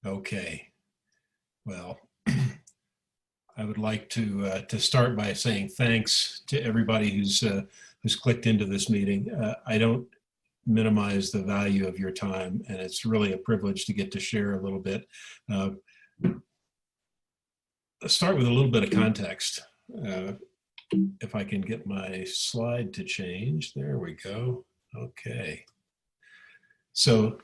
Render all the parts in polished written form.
Okay. Well, I would like to start by saying thanks to everybody who's clicked into this meeting. I don't minimize the value of your time, and it's really a privilege to get to share a little bit. Uh, let's start with a little bit of context. Uh, if I can get my slide to change, there we go. Okay. So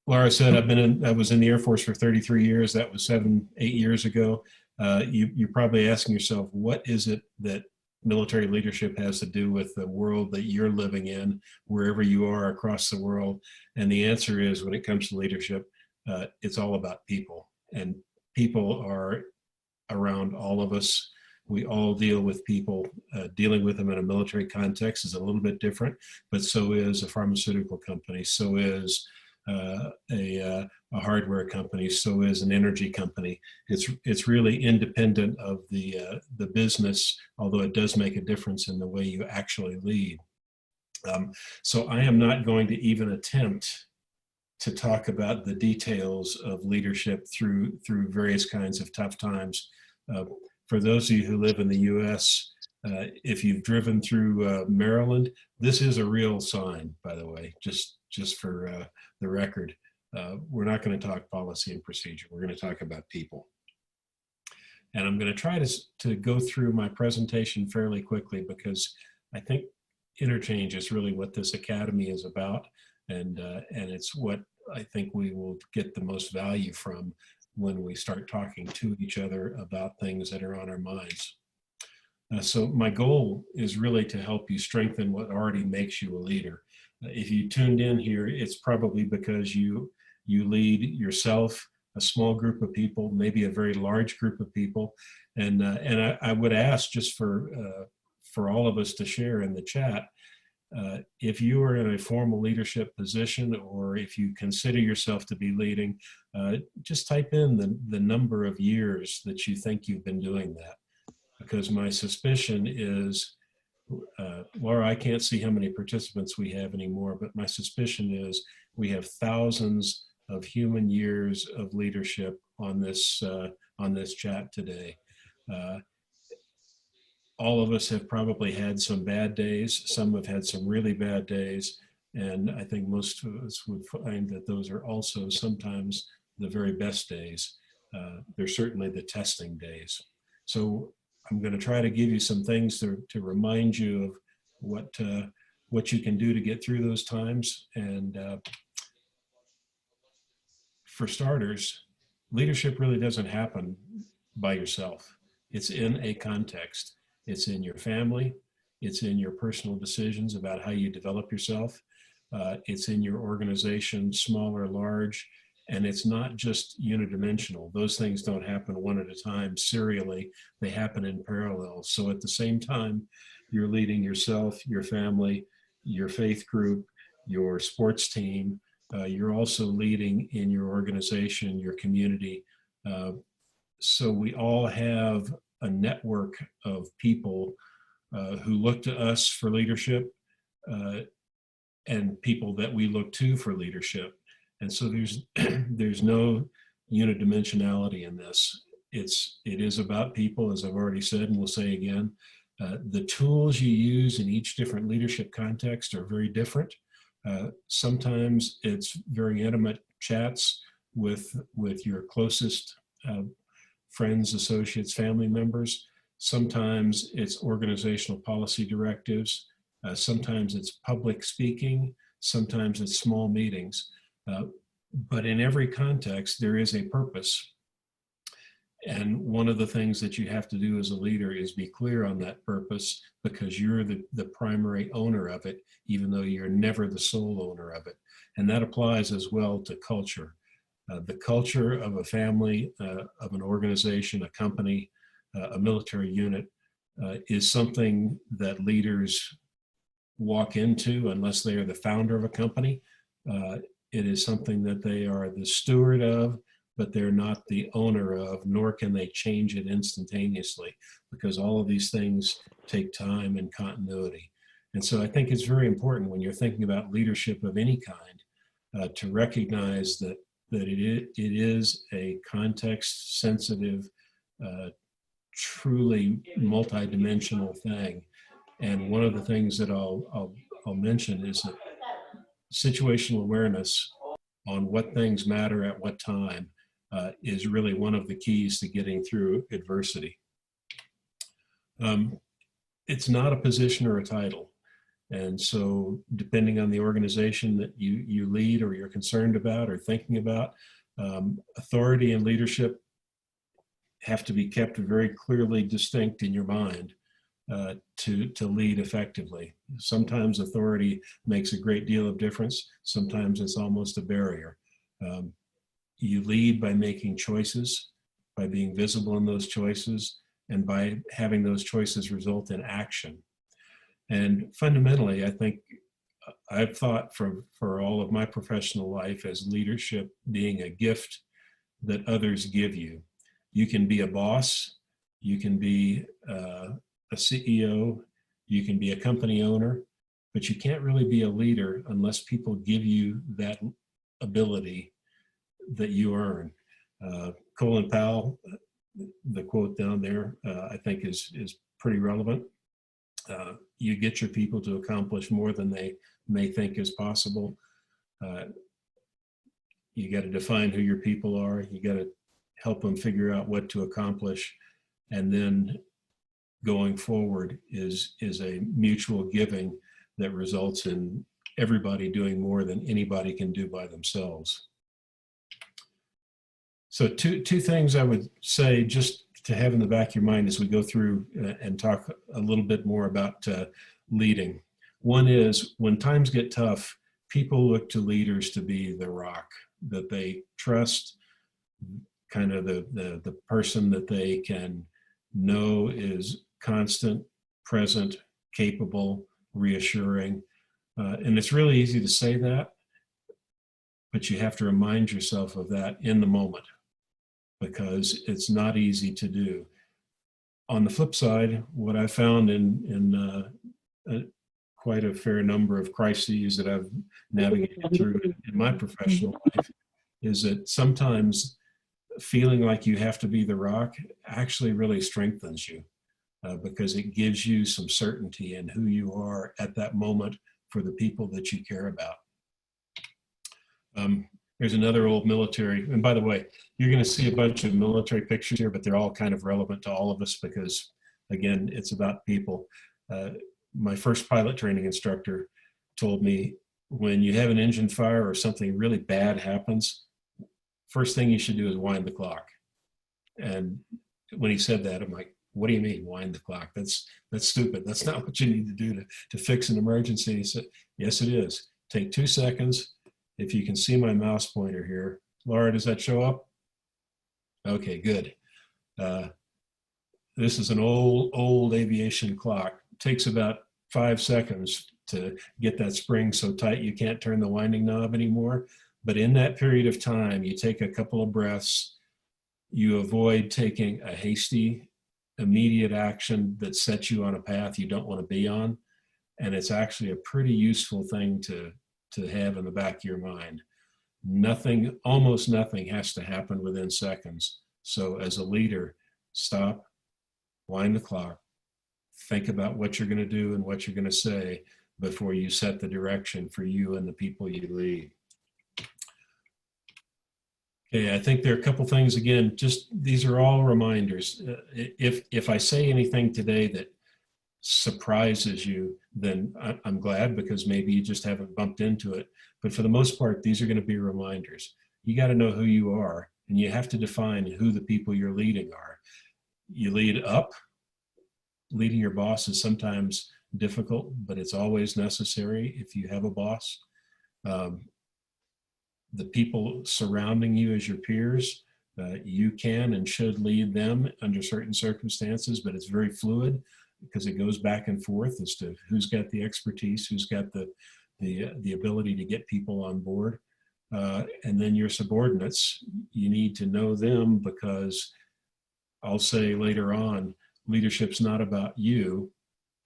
Laura said, I was in the Air Force for 33 years. That was 8 years ago. You're probably asking yourself, what is it that military leadership has to do with the world that you're living in, wherever you are across the world? And the answer is, when it comes to leadership, it's all about people. And people are around all of us. We all deal with people. Dealing with them in a military context is a little bit different, but so is a pharmaceutical company, so is a hardware company, so is an energy company. It's really independent of the business, although it does make a difference in the way you actually lead. So I am not going to even attempt to talk about the details of leadership through various kinds of tough times. Uh, for those of you who live in the U.S., if you've driven through Maryland, this is a real sign, by the way, just for the record. We're not going to talk policy and procedure. We're going to talk about people. And I'm going to try to go through my presentation fairly quickly, because I think interchange is really what this academy is about, and it's what I think we will get the most value from when we start talking to each other about things that are on our minds. So my goal is really to help you strengthen what already makes you a leader. If you tuned in here, it's probably because you lead yourself, a small group of people, maybe a very large group of people, and I would ask, just for all of us to share in the chat, if you are in a formal leadership position, or if you consider yourself to be leading, just type in the number of years that you think you've been doing that. Because my suspicion is, Laura, I can't see how many participants we have anymore, but my suspicion is we have thousands of human years of leadership on this chat today. All of us have probably had some bad days. Some have had some really bad days. And I think most of us would find that those are also sometimes the very best days. They're certainly the testing days. So I'm going to try to give you some things to remind you of what you can do to get through those times. And for starters, leadership really doesn't happen by yourself. It's in a context. It's in your family. It's in your personal decisions about how you develop yourself. It's in your organization, small or large. And it's not just unidimensional. Those things don't happen one at a time serially. They happen in parallel. So at the same time, you're leading yourself, your family, your faith group, your sports team. You're also leading in your organization, your community. So we all have a network of people who look to us for leadership, and people that we look to for leadership. And so there's no unidimensionality in this. It is about people, as I've already said, and we'll say again. The tools you use in each different leadership context are very different. Sometimes it's very intimate chats with your closest friends, associates, family members. Sometimes it's organizational policy directives. Sometimes it's public speaking. Sometimes it's small meetings. But in every context, there is a purpose. And one of the things that you have to do as a leader is be clear on that purpose, because you're the primary owner of it, even though you're never the sole owner of it. And that applies as well to culture. The culture of a family, of an organization, a company, a military unit, is something that leaders walk into unless they are the founder of a company. It is something that they are the steward of, but they're not the owner of, nor can they change it instantaneously, because all of these things take time and continuity. And so I think it's very important when you're thinking about leadership of any kind, to recognize that that it is a context sensitive, truly multidimensional thing. And one of the things that I'll mention is that situational awareness on what things matter at what time is really one of the keys to getting through adversity. It's not a position or a title. And so depending on the organization that you lead or you're concerned about or thinking about, authority and leadership have to be kept very clearly distinct in your mind to lead effectively. Sometimes authority makes a great deal of difference. Sometimes it's almost a barrier. You lead by making choices, by being visible in those choices, and by having those choices result in action. And fundamentally, I think I've thought for all of my professional life as leadership being a gift that others give you. You can be a boss, you can be a CEO, you can be a company owner, but you can't really be a leader unless people give you that ability that you earn. Colin Powell, the quote down there, I think is pretty relevant. You get your people to accomplish more than they may think is possible. You got to define who your people are. You got to help them figure out what to accomplish. And then going forward is a mutual giving that results in everybody doing more than anybody can do by themselves. So two things I would say just to have in the back of your mind as we go through and talk a little bit more about leading. One is when times get tough, people look to leaders to be the rock that they trust, kind of the person that they can know is constant, present, capable, reassuring. And it's really easy to say that, but you have to remind yourself of that in the moment, because it's not easy to do. On the flip side, what I found in quite a fair number of crises that I've navigated through in my professional life is that sometimes feeling like you have to be the rock actually really strengthens you because it gives you some certainty in who you are at that moment for the people that you care about. There's another old military, and by the way, you're going to see a bunch of military pictures here, but they're all kind of relevant to all of us because, again, it's about people. My first pilot training instructor told me when you have an engine fire or something really bad happens, first thing you should do is wind the clock. And when he said that, I'm like, what do you mean wind the clock? That's stupid. That's not what you need to do to fix an emergency. He said, yes, it is. Take 2 seconds. If you can see my mouse pointer here, Laura, does that show up? Okay, good. This is an old aviation clock. It takes about 5 seconds to get that spring so tight you can't turn the winding knob anymore. But in that period of time, you take a couple of breaths, you avoid taking a hasty, immediate action that sets you on a path you don't want to be on. And it's actually a pretty useful thing to have in the back of your mind. Nothing, almost nothing has to happen within seconds. So as a leader, stop, wind the clock, think about what you're going to do and what you're going to say before you set the direction for you and the people you lead. Okay, I think there are a couple things, again, just these are all reminders. If I say anything today that surprises you, then I'm glad, because maybe you just haven't bumped into it. But for the most part, these are going to be reminders. You got to know who you are, and you have to define who the people you're leading are. You lead up. Leading your boss is sometimes difficult, but it's always necessary if you have a boss. The people surrounding you as your peers, you can and should lead them under certain circumstances, but it's very fluid because it goes back and forth as to who's got the expertise, who's got the ability to get people on board. And then your subordinates, you need to know them, because I'll say later on, leadership's not about you,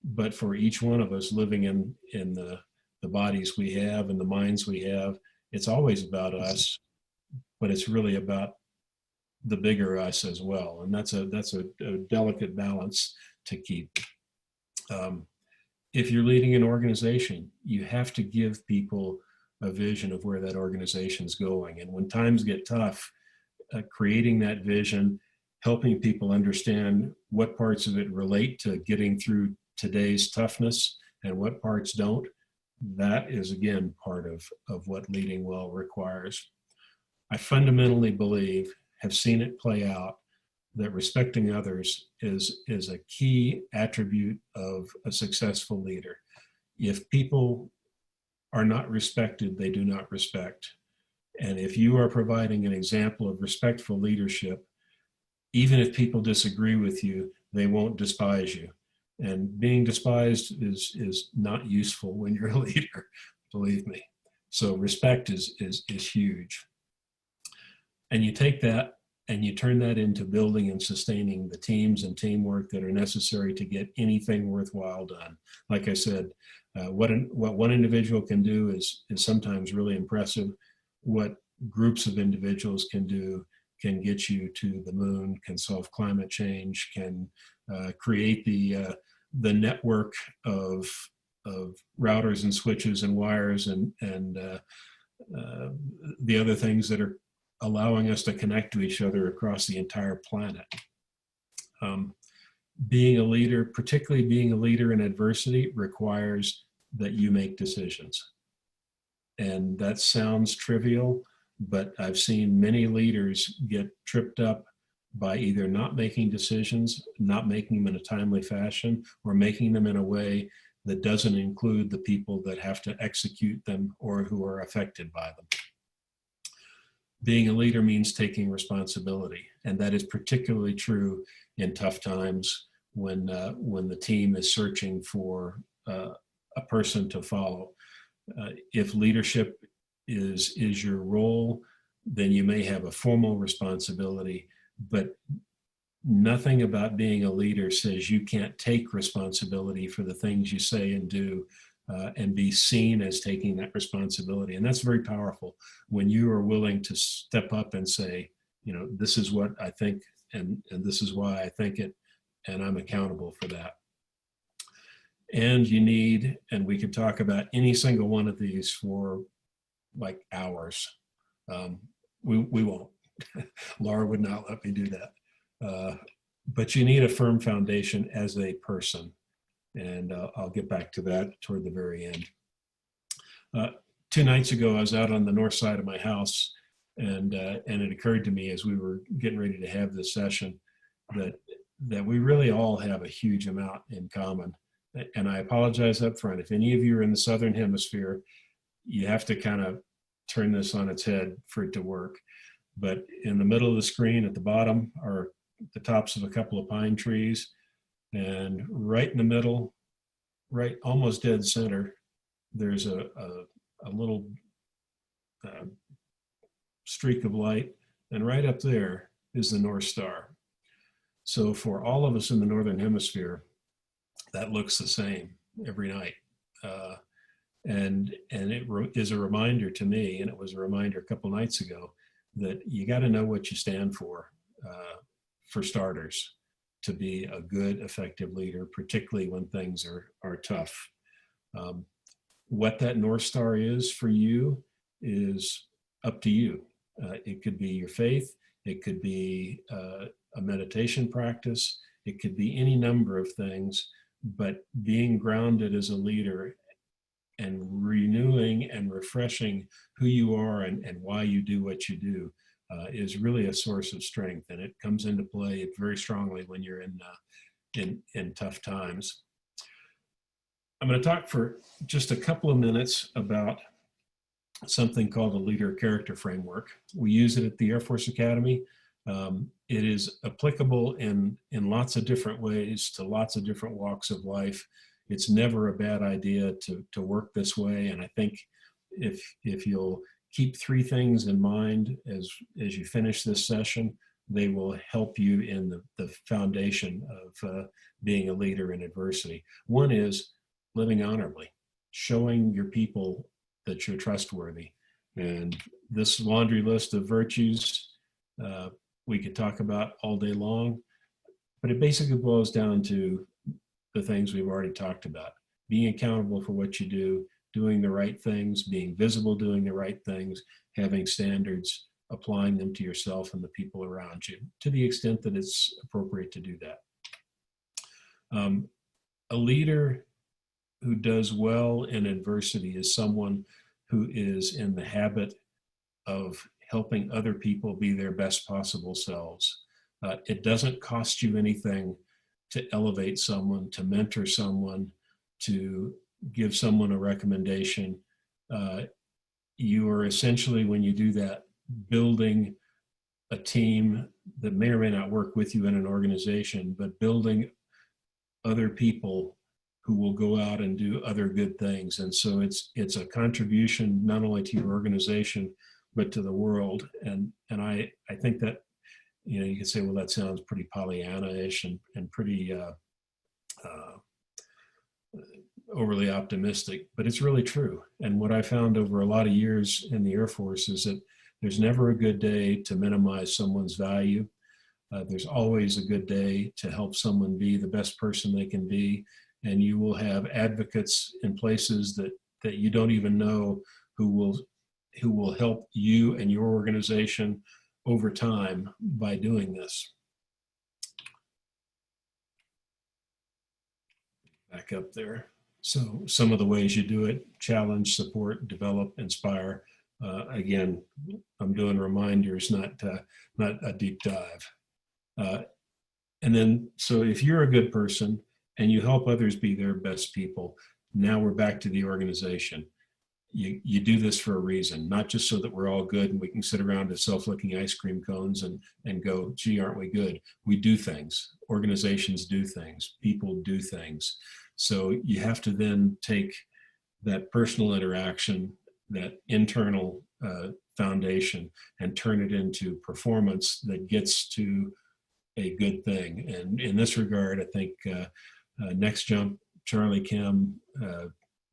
but for each one of us living in the bodies we have and the minds we have, it's always about us. but it's really about the bigger us as well. And that's a delicate balance to keep. If you're leading an organization, you have to give people a vision of where that organization's going. And when times get tough, creating that vision, helping people understand what parts of it relate to getting through today's toughness and what parts don't, that is again part of what leading well requires. I fundamentally believe, have seen it play out, that respecting others is a key attribute of a successful leader. If people are not respected, they do not respect. And if you are providing an example of respectful leadership, even if people disagree with you, they won't despise you. And being despised is not useful when you're a leader, believe me. So respect is huge. And you take that and you turn that into building and sustaining the teams and teamwork that are necessary to get anything worthwhile done. Like I said, what one individual can do is sometimes really impressive. What groups of individuals can do can get you to the moon, can solve climate change, can create the network of routers and switches and wires and the other things that are allowing us to connect to each other across the entire planet. Being a leader, particularly being a leader in adversity, requires that you make decisions. And that sounds trivial, but I've seen many leaders get tripped up by either not making decisions, not making them in a timely fashion, or making them in a way that doesn't include the people that have to execute them or who are affected by them. Being a leader means taking responsibility, and that is particularly true in tough times when the team is searching for a person to follow. If leadership is your role, then you may have a formal responsibility, but nothing about being a leader says you can't take responsibility for the things you say and do, and be seen as taking that responsibility. And that's very powerful when you are willing to step up and say, you know, this is what I think, and this is why I think it, and I'm accountable for that. And you need, and we could talk about any single one of these for like hours. We won't. Laura would not let me do that. But you need a firm foundation as a person. And I'll get back to that toward the very end. 2 nights ago, I was out on the north side of my house, and it occurred to me as we were getting ready to have this session that we really all have a huge amount in common. And I apologize up front. If any of you are in the Southern Hemisphere, you have to kind of turn this on its head for it to work. But in the middle of the screen at the bottom are the tops of a couple of pine trees. And right in the middle, right almost dead center, there's a little streak of light. And right up there is the North Star. So for all of us in the Northern Hemisphere, that looks the same every night. And it is a reminder to me, and it was a reminder a couple nights ago, that you got to know what you stand for starters, to be a good, effective leader, particularly when things are tough. What that North Star is for you is up to you. It could be your faith. It could be a meditation practice. It could be any number of things, but being grounded as a leader and renewing and refreshing who you are and why you do what you do is really a source of strength, and it comes into play very strongly when you're in tough times. I'm going to talk for just a couple of minutes about something called the Leader Character Framework. We use it at the Air Force Academy. It is applicable in lots of different ways to lots of different walks of life. It's never a bad idea to work this way, and I think if you'll keep 3 things in mind as you finish this session, they will help you in the foundation of being a leader in adversity. One is living honorably, showing your people that you're trustworthy. And this laundry list of virtues we could talk about all day long, but it basically boils down to the things we've already talked about. Being accountable for what you do, doing the right things, being visible, doing the right things, having standards, applying them to yourself and the people around you to the extent that it's appropriate to do that. A leader who does well in adversity is someone who is in the habit of helping other people be their best possible selves. It doesn't cost you anything to elevate someone, to mentor someone, to give someone a recommendation. You are essentially, when you do that, building a team that may or may not work with you in an organization, but building other people who will go out and do other good things. And so it's a contribution not only to your organization, but to the world. And I think that, you can say, well, that sounds pretty Pollyanna-ish and pretty overly optimistic, but it's really true. And what I found over a lot of years in the Air Force is that there's never a good day to minimize someone's value. There's always a good day to help someone be the best person they can be. And you will have advocates in places that you don't even know who will help you and your organization over time by doing this. Back up there. So some of the ways you do it: challenge, support, develop, inspire. Again, I'm doing reminders, not a deep dive. And then, so if you're a good person and you help others be their best people, now we're back to the organization. You do this for a reason, not just so that we're all good and we can sit around as self-licking ice cream cones and go, gee, aren't we good? We do things. Organizations do things. People do things. So you have to then take that personal interaction, that internal foundation, and turn it into performance that gets to a good thing. And in this regard, I think Next Jump, Charlie Kim,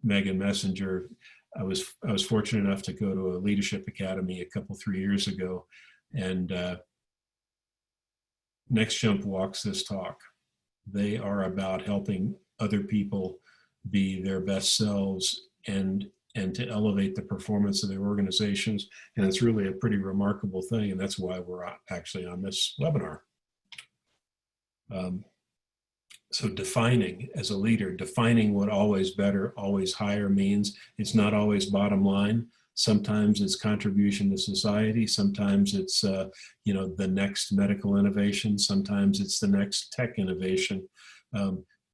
Megan Messenger, I was fortunate enough to go to a leadership academy a 3 years ago, and Next Jump walks this talk. They are about helping other people be their best selves and to elevate the performance of their organizations. And it's really a pretty remarkable thing. And that's why we're actually on this webinar. So defining, as a leader, defining what always better, always higher means. It's not always bottom line. Sometimes it's contribution to society. Sometimes it's the next medical innovation. Sometimes it's the next tech innovation.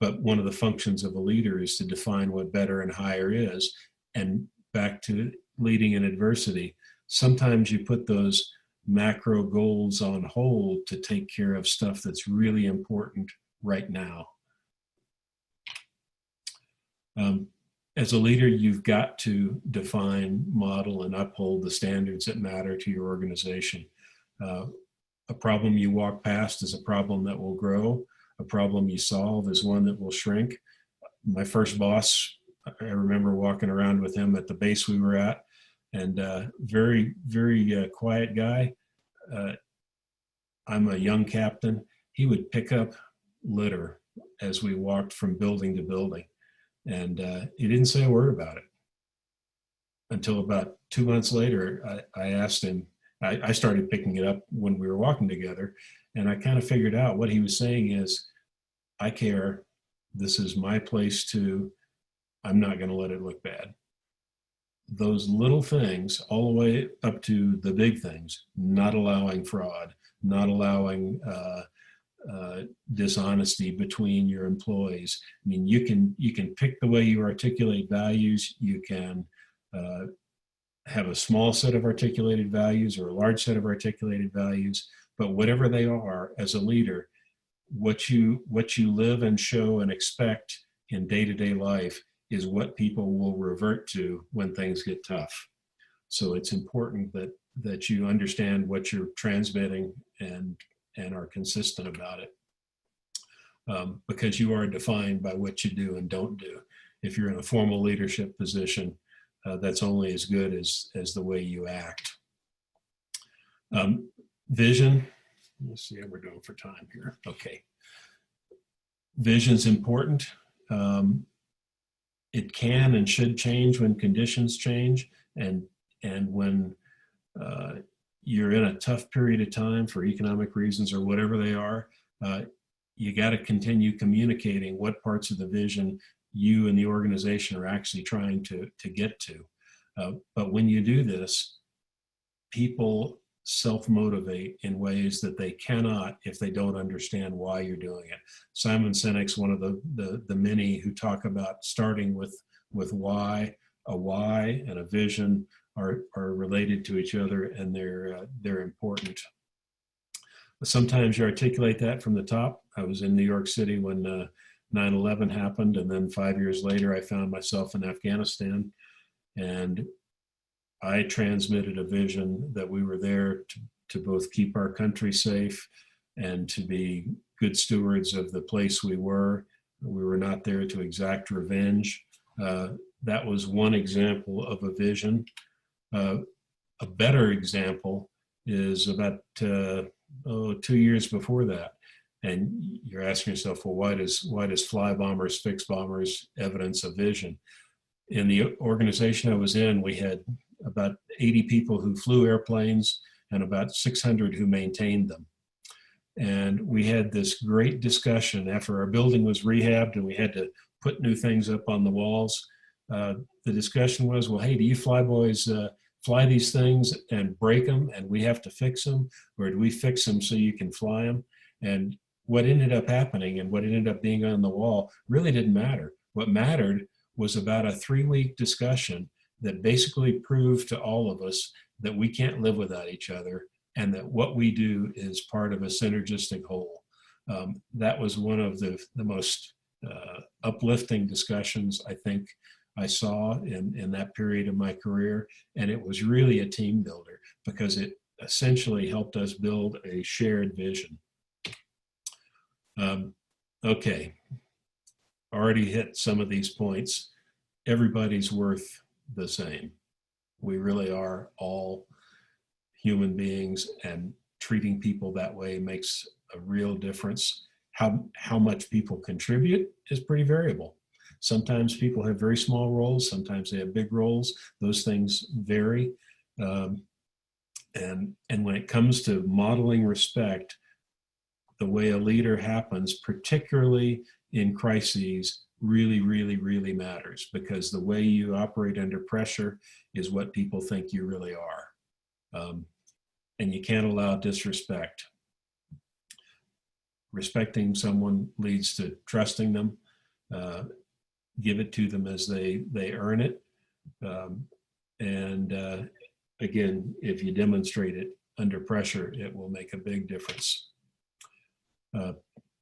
But one of the functions of a leader is to define what better and higher is. And back to leading in adversity, sometimes you put those macro goals on hold to take care of stuff that's really important right now. As a leader, you've got to define, model, and uphold the standards that matter to your organization. A problem you walk past is a problem that will grow. A problem you solve is one that will shrink. My first boss, I remember walking around with him at the base we were at, and very, very quiet guy. I'm a young captain. He would pick up litter as we walked from building to building. And he didn't say a word about it until about 2 months later. I asked him, I started picking it up when we were walking together, and I kind of figured out what he was saying is, I care, this is my place too, I'm not going to let it look bad. Those little things, all the way up to the big things, not allowing fraud, not allowing dishonesty between your employees. I mean, you can pick the way you articulate values. You can have a small set of articulated values or a large set of articulated values, but whatever they are, as a leader, what you live and show and expect in day-to-day life is what people will revert to when things get tough. So it's important that you understand what you're transmitting and are consistent about it, because you are defined by what you do and don't do. If you're in a formal leadership position, that's only as good as the way you act. Vision. Let's see how we're doing for time here. Okay. Vision's important. It can and should change when conditions change, and when you're in a tough period of time for economic reasons or whatever they are, you got to continue communicating what parts of the vision you and the organization are actually trying to get to. But when you do this, people self-motivate in ways that they cannot if they don't understand why you're doing it. Simon Sinek's one of the many who talk about starting with why. A why and a vision are related to each other, and they're important. Sometimes you articulate that from the top. I was in New York City when 9/11 happened, and then 5 years later I found myself in Afghanistan, and I transmitted a vision that we were there to both keep our country safe and to be good stewards of the place we were. We were not there to exact revenge. That was one example of a vision. A better example is about 2 years before that. And you're asking yourself, well, why does fly bombers fix bombers evidence of vision? In the organization I was in, we had about 80 people who flew airplanes and about 600 who maintained them. And we had this great discussion after our building was rehabbed and we had to put new things up on the walls. The discussion was, well, hey, do you flyboys fly these things and break them and we have to fix them? Or do we fix them so you can fly them? And what ended up happening and what ended up being on the wall really didn't matter. What mattered was about a 3-week discussion that basically proved to all of us that we can't live without each other and that what we do is part of a synergistic whole. That was one of the most uplifting discussions I think I saw in that period of my career. And it was really a team builder because it essentially helped us build a shared vision. Okay, already hit some of these points. Everybody's worth the same. We really are all human beings, and treating people that way makes a real difference. How much people contribute is pretty variable. Sometimes people have very small roles, sometimes they have big roles. Those things vary. And when it comes to modeling respect, the way a leader happens, particularly in crises, really, really, really matters, because the way you operate under pressure is what people think you really are. And you can't allow disrespect. Respecting someone leads to trusting them. Give it to them as they earn it. Again, if you demonstrate it under pressure, it will make a big difference.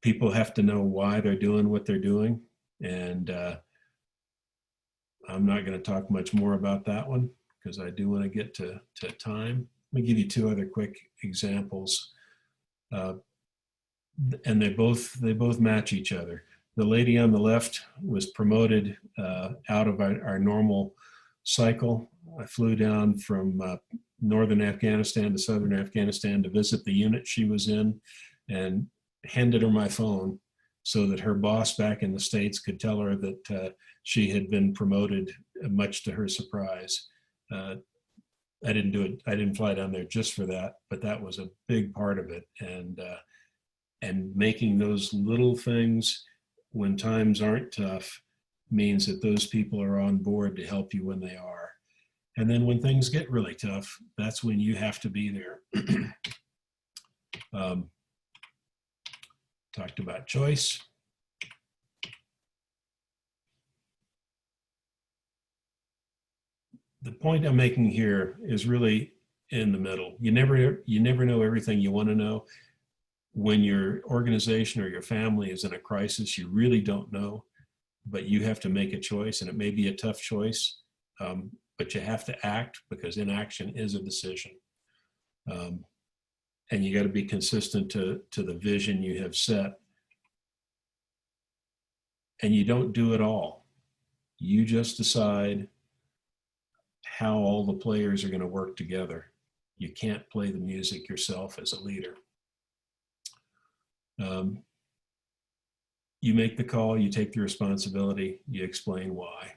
People have to know why they're doing what they're doing. And I'm not going to talk much more about that one because I do want to get to time. Let me give you 2 other quick examples. And they both match each other. The lady on the left was promoted out of our normal cycle. I flew down from northern Afghanistan to southern Afghanistan to visit the unit she was in and handed her my phone so that her boss back in the States could tell her that she had been promoted, much to her surprise. I didn't do it. I didn't fly down there just for that, but that was a big part of it. And making those little things when times aren't tough means that those people are on board to help you when they are. And then when things get really tough, that's when you have to be there. Talked about choice. The point I'm making here is really in the middle. You never know everything you want to know. When your organization or your family is in a crisis, you really don't know, but you have to make a choice, and it may be a tough choice, but you have to act because inaction is a decision. And you got to be consistent to the vision you have set. And you don't do it all. You just decide, how all the players are going to work together. You can't play the music yourself as a leader. You make the call, you take the responsibility, you explain why.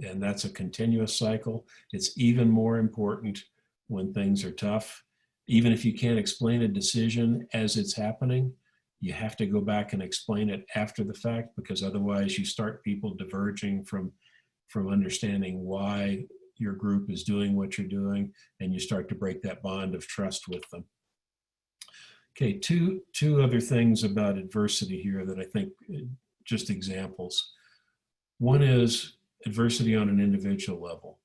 And that's a continuous cycle. It's even more important when things are tough. Even if you can't explain a decision as it's happening, you have to go back and explain it after the fact, because otherwise you start people diverging from understanding why your group is doing what you're doing, and you start to break that bond of trust with them. Okay, two other things about adversity here that I think just examples. One is adversity on an individual level,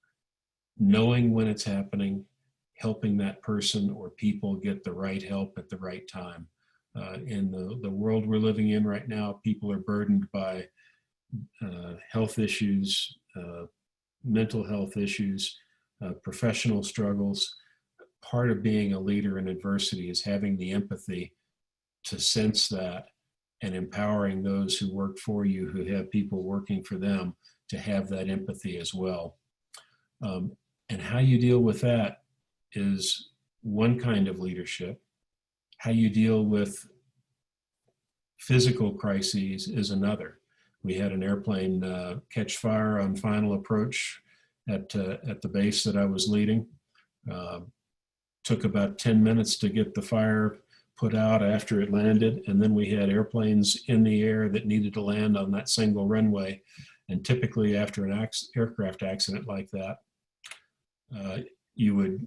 knowing when it's happening, helping that person or people get the right help at the right time. In the world we're living in right now, people are burdened by health issues, mental health issues, professional struggles. Part of being a leader in adversity is having the empathy to sense that and empowering those who work for you, who have people working for them, to have that empathy as well. And how you deal with that is one kind of leadership. How you deal with physical crises is another. We had an airplane catch fire on final approach at the base that I was leading. Took about 10 minutes to get the fire put out after it landed, and then we had airplanes in the air that needed to land on that single runway. And typically after an aircraft accident like that, you would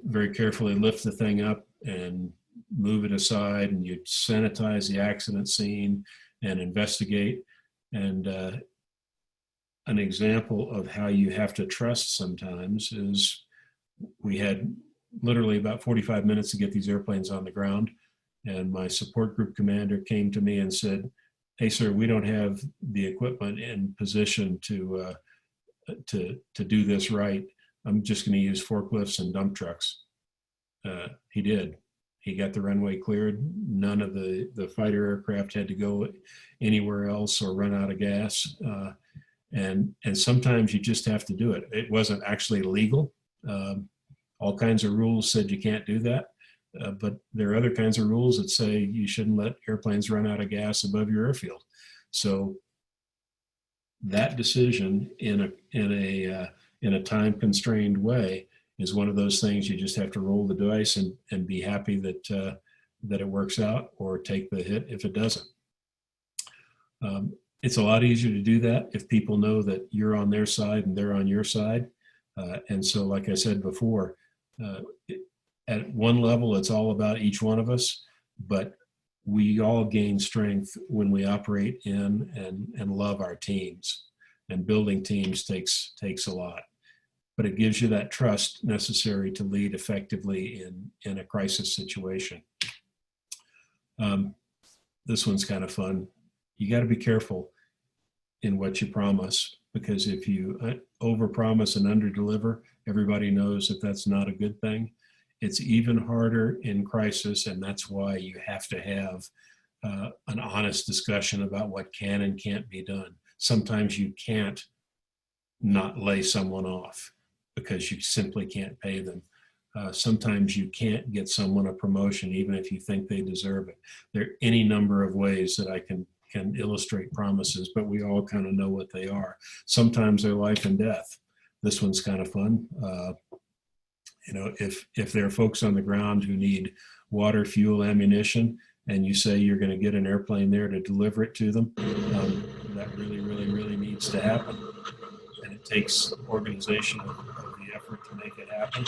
very carefully lift the thing up and move it aside, and you'd sanitize the accident scene and investigate. And an example of how you have to trust sometimes is we had literally about 45 minutes to get these airplanes on the ground. And my support group commander came to me and said, "Hey, sir, we don't have the equipment in position to do this right. I'm just going to use forklifts and dump trucks." He did. He got the runway cleared. None of the fighter aircraft had to go anywhere else or run out of gas. And sometimes you just have to do it. It wasn't actually legal. All kinds of rules said you can't do that. But there are other kinds of rules that say you shouldn't let airplanes run out of gas above your airfield. So that decision in a time constrained way is one of those things you just have to roll the dice and be happy that it works out, or take the hit if it doesn't. It's a lot easier to do that if people know that you're on their side and they're on your side. And so, like I said before, at one level, it's all about each one of us, but we all gain strength when we operate in and love our teams. And building teams takes a lot, but it gives you that trust necessary to lead effectively in a crisis situation. This one's kind of fun. You got to be careful in what you promise, because if you overpromise and underdeliver, everybody knows that that's not a good thing. It's even harder in crisis, and that's why you have to have an honest discussion about what can and can't be done. Sometimes you can't not lay someone off because you simply can't pay them. Sometimes you can't get someone a promotion even if you think they deserve it. There are any number of ways that I can illustrate promises, but we all kind of know what they are. Sometimes they're life and death. This one's kind of fun. If there are folks on the ground who need water, fuel, ammunition, and you say you're going to get an airplane there to deliver it to them, that really, really, really needs to happen. And it takes organization of the effort to make it happen.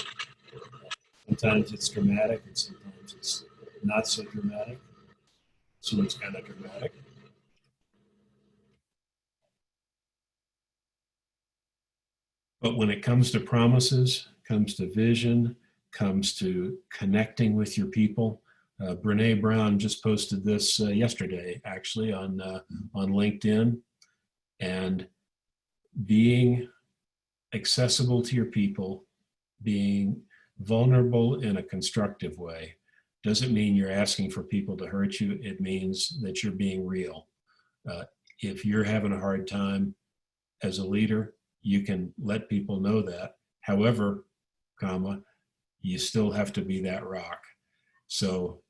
Sometimes it's dramatic, and sometimes it's not so dramatic. So it's kind of dramatic. But when it comes to promises, comes to vision, comes to connecting with your people, Brene Brown just posted this yesterday, actually, on LinkedIn. And being accessible to your people, being vulnerable in a constructive way, doesn't mean you're asking for people to hurt you. It means that you're being real. If you're having a hard time as a leader, you can let people know that. However, comma, you still have to be that rock. So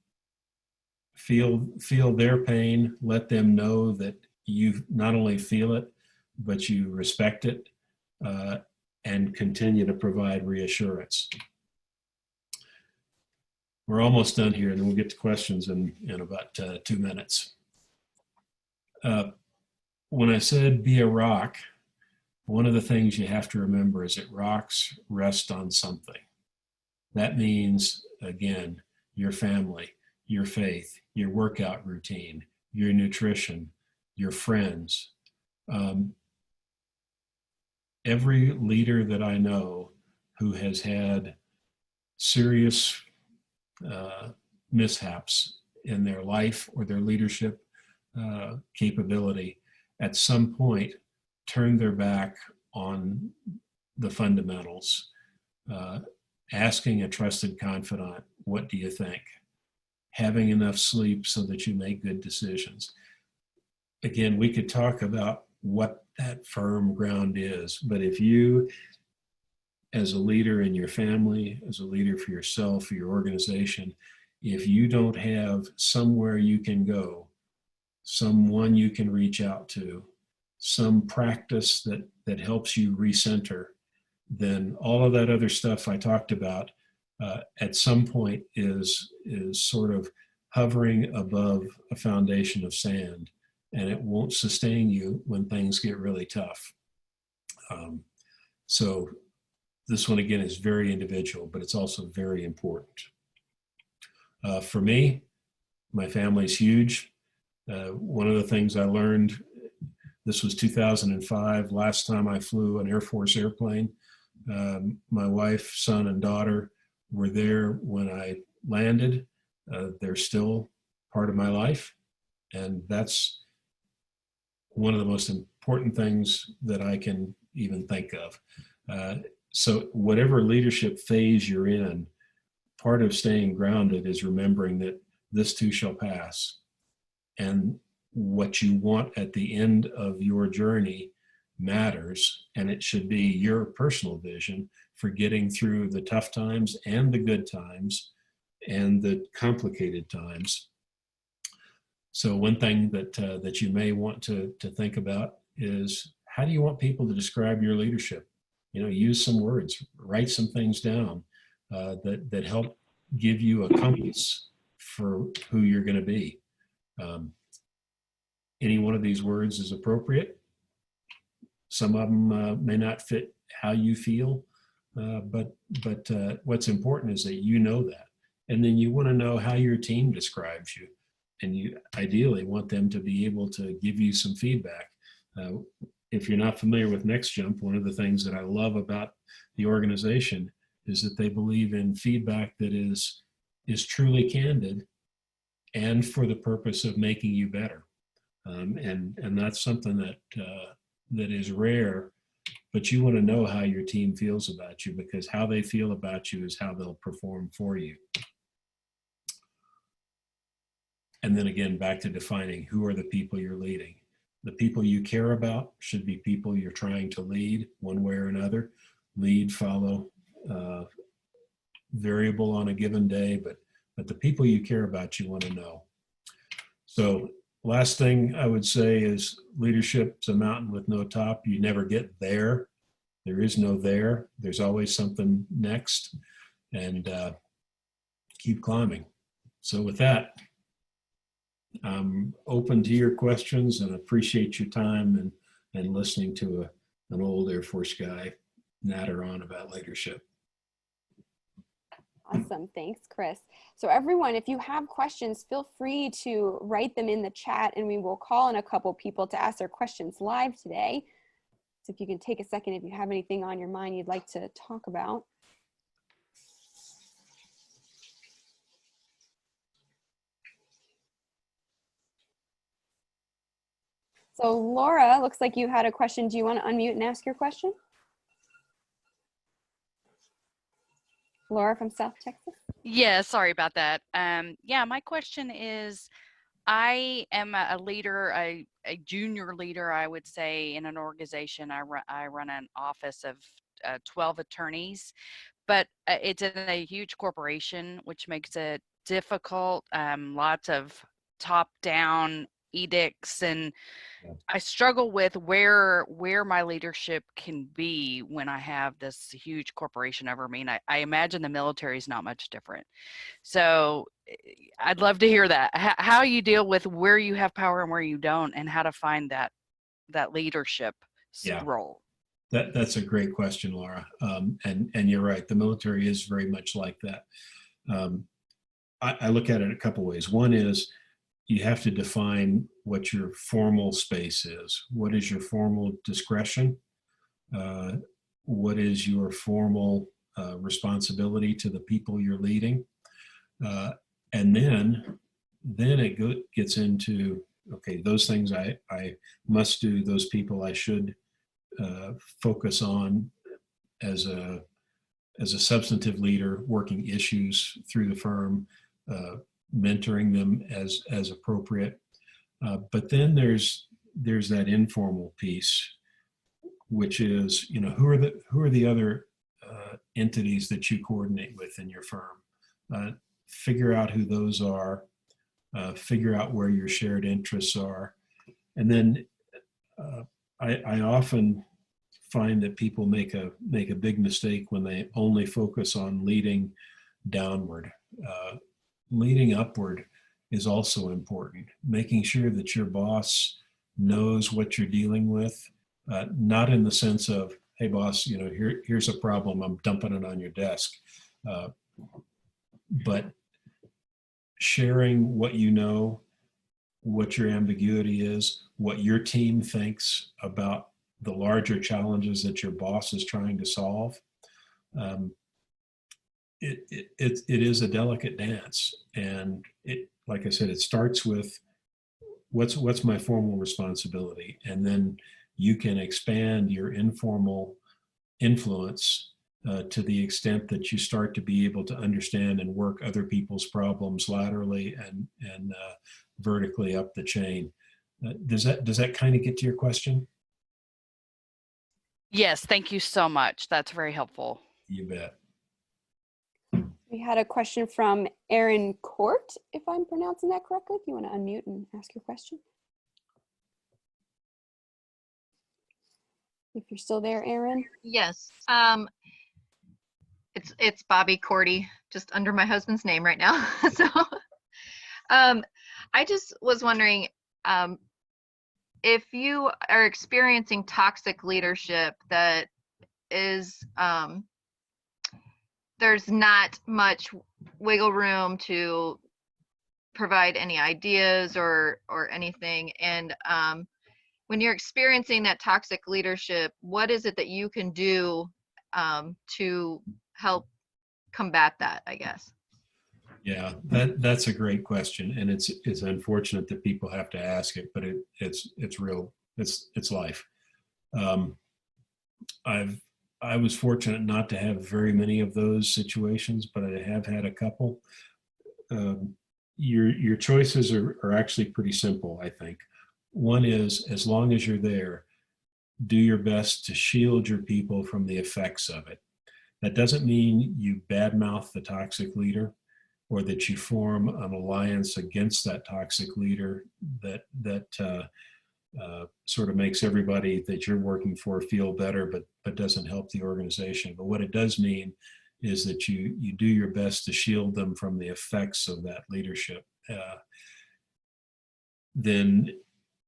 feel their pain, let them know that you not only feel it, but you respect it, and continue to provide reassurance. We're almost done here, and then we'll get to questions in about 2 minutes. When I said be a rock, one of the things you have to remember is that rocks rest on something. That means, again, your family, your faith, your workout routine, your nutrition, your friends. Every leader that I know who has had serious mishaps in their life or their leadership capability, at some point turned their back on the fundamentals, asking a trusted confidant, what do you think? Having enough sleep so that you make good decisions. Again, we could talk about what that firm ground is, but if you, as a leader in your family, as a leader for yourself, for your organization, if you don't have somewhere you can go, someone you can reach out to, some practice that helps you recenter, then all of that other stuff I talked about at some point is sort of hovering above a foundation of sand, and it won't sustain you when things get really tough. So this one, again, is very individual, but it's also very important. For me, my family's huge. One of the things I learned, this was 2005, last time I flew an Air Force airplane. My wife, son, and daughter were there when I landed. They're still part of my life. And that's one of the most important things that I can even think of. So whatever leadership phase you're in, part of staying grounded is remembering that this too shall pass. And what you want at the end of your journey matters, and it should be your personal vision for getting through the tough times and the good times and the complicated times. So one thing that you may want to think about is, how do you want people to describe your leadership? Use some words, write some things down that help give you a compass for who you're going to be. Any one of these words is appropriate. Some of them may not fit how you feel, but what's important is that you know that. And then you want to know how your team describes you. And you ideally want them to be able to give you some feedback. If you're not familiar with NextJump, one of the things that I love about the organization is that they believe in feedback that is truly candid and for the purpose of making you better. And that's something that is rare, but you want to know how your team feels about you, because how they feel about you is how they'll perform for you. And then again, back to defining who are the people you're leading. The people you care about should be people you're trying to lead one way or another. Lead, follow, variable on a given day, but the people you care about, you want to know. So last thing I would say is, leadership's a mountain with no top. You never get there. There is no there. There's always something next, and keep climbing. So with that, I'm open to your questions and appreciate your time and listening to an old Air Force guy natter on about leadership. Awesome. Thanks, Chris. So everyone, if you have questions, feel free to write them in the chat, and we will call on a couple people to ask their questions live today. So if you can take a second, if you have anything on your mind you'd like to talk about. So Laura, looks like you had a question. Do you want to unmute and ask your question? Laura from South Texas? Yeah, sorry about that. Yeah, my question is, I am a leader, a junior leader, I would say, in an organization. I run an office of 12 attorneys, but it's in a huge corporation, which makes it difficult. Lots of top-down edicts, and Yeah. I struggle with where my leadership can be when I have this huge corporation over me. And I imagine the military is not much different. So I'd love to hear that. How you deal with where you have power and where you don't, and how to find that leadership Yeah. role. That's a great question, Laura. And you're right. The military is very much like that. Um, I look at it a couple ways. One is you have to define what your formal space is. What is your formal discretion? What is your formal responsibility to the people you're leading? And then it gets into, okay, those things I must do, those people I should focus on as a substantive leader, working issues through the firm, mentoring them as appropriate. But then there's that informal piece, which is, you know, who are the other entities that you coordinate with in your firm. Figure out who those are. Figure out where your shared interests are, and then I often find that people make a big mistake when they only focus on leading downward. Leading upward is also important. Making sure that your boss knows what you're dealing with, not in the sense of, hey boss, you know, here's a problem, I'm dumping it on your desk, but sharing what you know, what your ambiguity is, what your team thinks about the larger challenges that your boss is trying to solve. It is a delicate dance, and it, like I said, it starts with what's my formal responsibility, and then you can expand your informal influence to the extent that you start to be able to understand and work other people's problems laterally and vertically up the chain. Does that kind of get to your question? Yes, thank you so much. That's very helpful. You bet. We had a question from Aaron Court, if I'm pronouncing that correctly. If you want to unmute and ask your question. If you're still there, Aaron. Yes. It's Bobby Cordy, just under my husband's name right now. So I just was wondering, if you are experiencing toxic leadership that is, there's not much wiggle room to provide any ideas or anything, and when you're experiencing that toxic leadership, what is it that you can do to help combat that, I guess? Yeah, that's a great question, and it's unfortunate that people have to ask it, but it's real. It's life. I was fortunate not to have very many of those situations, but I have had a couple. Your choices are actually pretty simple, I think. One is, as long as you're there, do your best to shield your people from the effects of it. That doesn't mean you badmouth the toxic leader or that you form an alliance against that toxic leader that sort of makes everybody that you're working for feel better, but doesn't help the organization. But what it does mean is that you do your best to shield them from the effects of that leadership. Then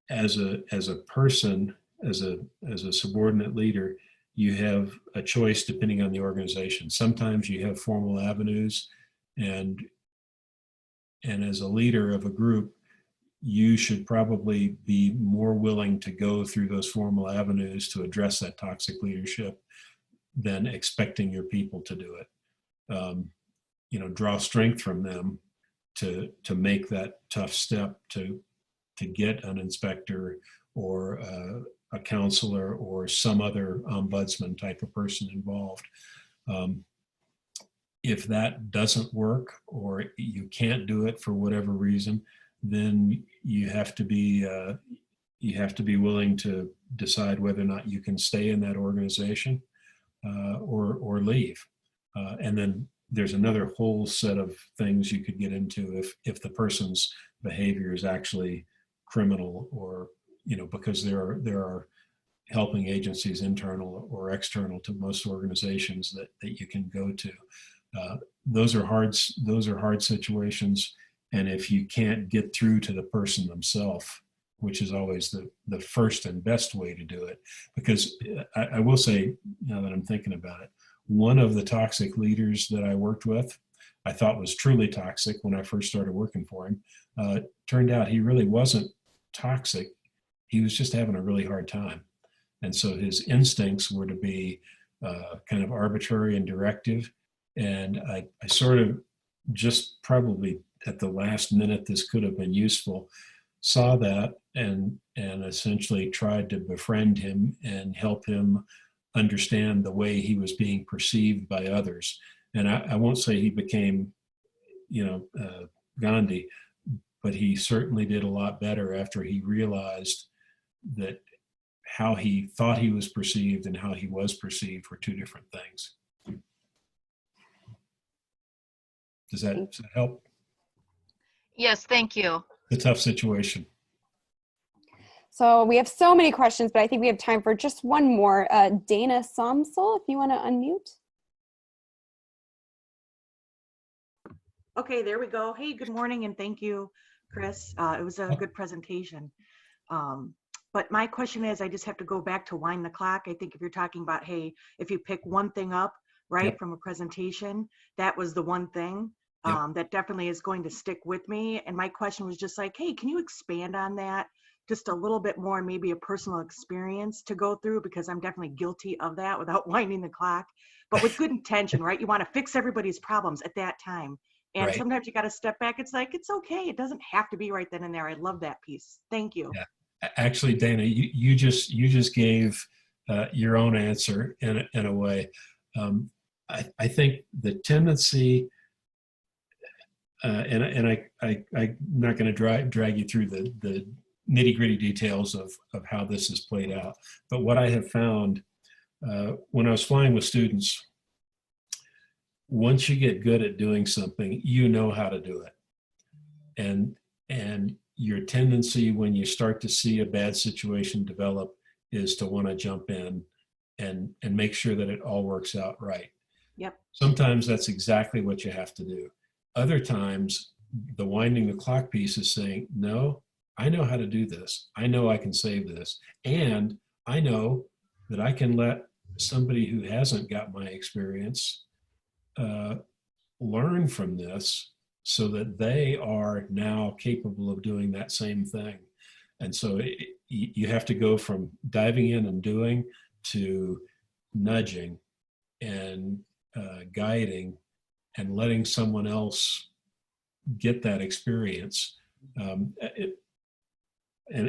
as a person, as a subordinate leader, you have a choice depending on the organization. Sometimes you have formal avenues, and as a leader of a group, you should probably be more willing to go through those formal avenues to address that toxic leadership than expecting your people to do it. You know, draw strength from them to make that tough step to get an inspector or a counselor or some other ombudsman type of person involved. If that doesn't work, or you can't do it for whatever reason, then you have to be willing to decide whether or not you can stay in that organization or leave. And then there's another whole set of things you could get into if the person's behavior is actually criminal, or because there are helping agencies, internal or external to most organizations, that you can go to. Those are hard situations, and if you can't get through to the person themselves, which is always the first and best way to do it, because I will say, now that I'm thinking about it, one of the toxic leaders that I worked with, I thought was truly toxic when I first started working for him. Turned out he really wasn't toxic. He was just having a really hard time. And so his instincts were to be kind of arbitrary and directive. And I sort of, just probably at the last minute, this could have been useful, saw that and essentially tried to befriend him and help him understand the way he was being perceived by others. And I won't say he became, Gandhi, but he certainly did a lot better after he realized that how he thought he was perceived and how he was perceived were two different things. Does that help? Yes, thank you. It's a tough situation. So we have so many questions, but I think we have time for just one more. Dana Somsel, if you want to unmute. Okay, there we go. Hey, good morning, and thank you, Chris. It was a good presentation. But my question is, I just have to go back to wind the clock. I think if you're talking about, hey, if you pick one thing up, right, Yep. from a presentation, that was the one thing Yep. that definitely is going to stick with me. And my question was just like, hey, can you expand on that just a little bit more, maybe a personal experience to go through, because I'm definitely guilty of that without winding the clock, but with good intention, right? You want to fix everybody's problems at that time. And Right. sometimes you got to step back. It's like, it's okay. It doesn't have to be right then and there. I love that piece. Thank you. Yeah. Actually, Dana, you just gave your own answer in a way. I think the tendency, and I'm not going to drag you through the nitty gritty details of how this is played out. But what I have found when I was flying with students, once you get good at doing something, you know how to do it. And your tendency when you start to see a bad situation develop is to want to jump in and make sure that it all works out right. Yep. Sometimes that's exactly what you have to do. Other times, the winding the clock piece is saying, no, I know how to do this. I know I can save this. And I know that I can let somebody who hasn't got my experience learn from this so that they are now capable of doing that same thing. And so you have to go from diving in and doing to nudging and guiding and letting someone else get that experience. And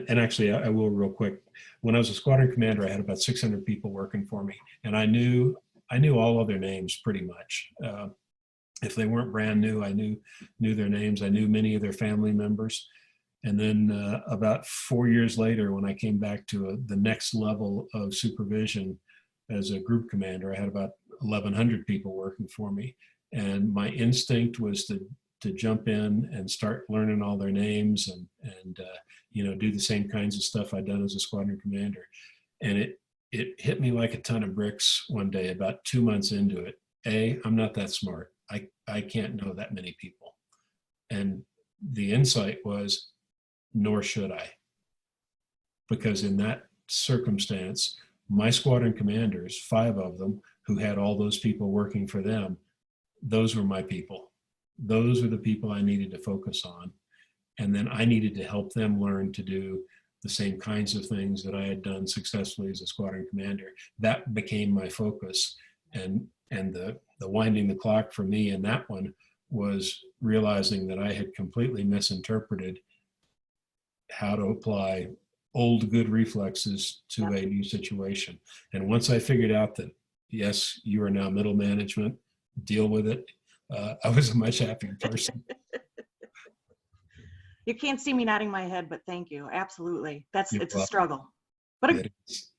actually, I will real quick. When I was a squadron commander, I had about 600 people working for me, and I knew all of their names pretty much. If they weren't brand new, I knew their names. I knew many of their family members. And then about 4 years later, when I came back to the next level of supervision as a group commander, I had about 1,100 people working for me. And my instinct was to jump in and start learning all their names and do the same kinds of stuff I'd done as a squadron commander. And it hit me like a ton of bricks one day, about 2 months into it. I'm not that smart. I can't know that many people. And the insight was, nor should I. Because in that circumstance, my squadron commanders, 5 of them, who had all those people working for them, those were my people. Those were the people I needed to focus on. And then I needed to help them learn to do the same kinds of things that I had done successfully as a squadron commander. That became my focus. And the winding the clock for me in that one was realizing that I had completely misinterpreted how to apply old good reflexes to a new situation. And once I figured out that, yes, you are now middle management, deal with it, I was a much happier person. You can't see me nodding my head, but thank you. Absolutely. You're It's a welcome. struggle, but It is.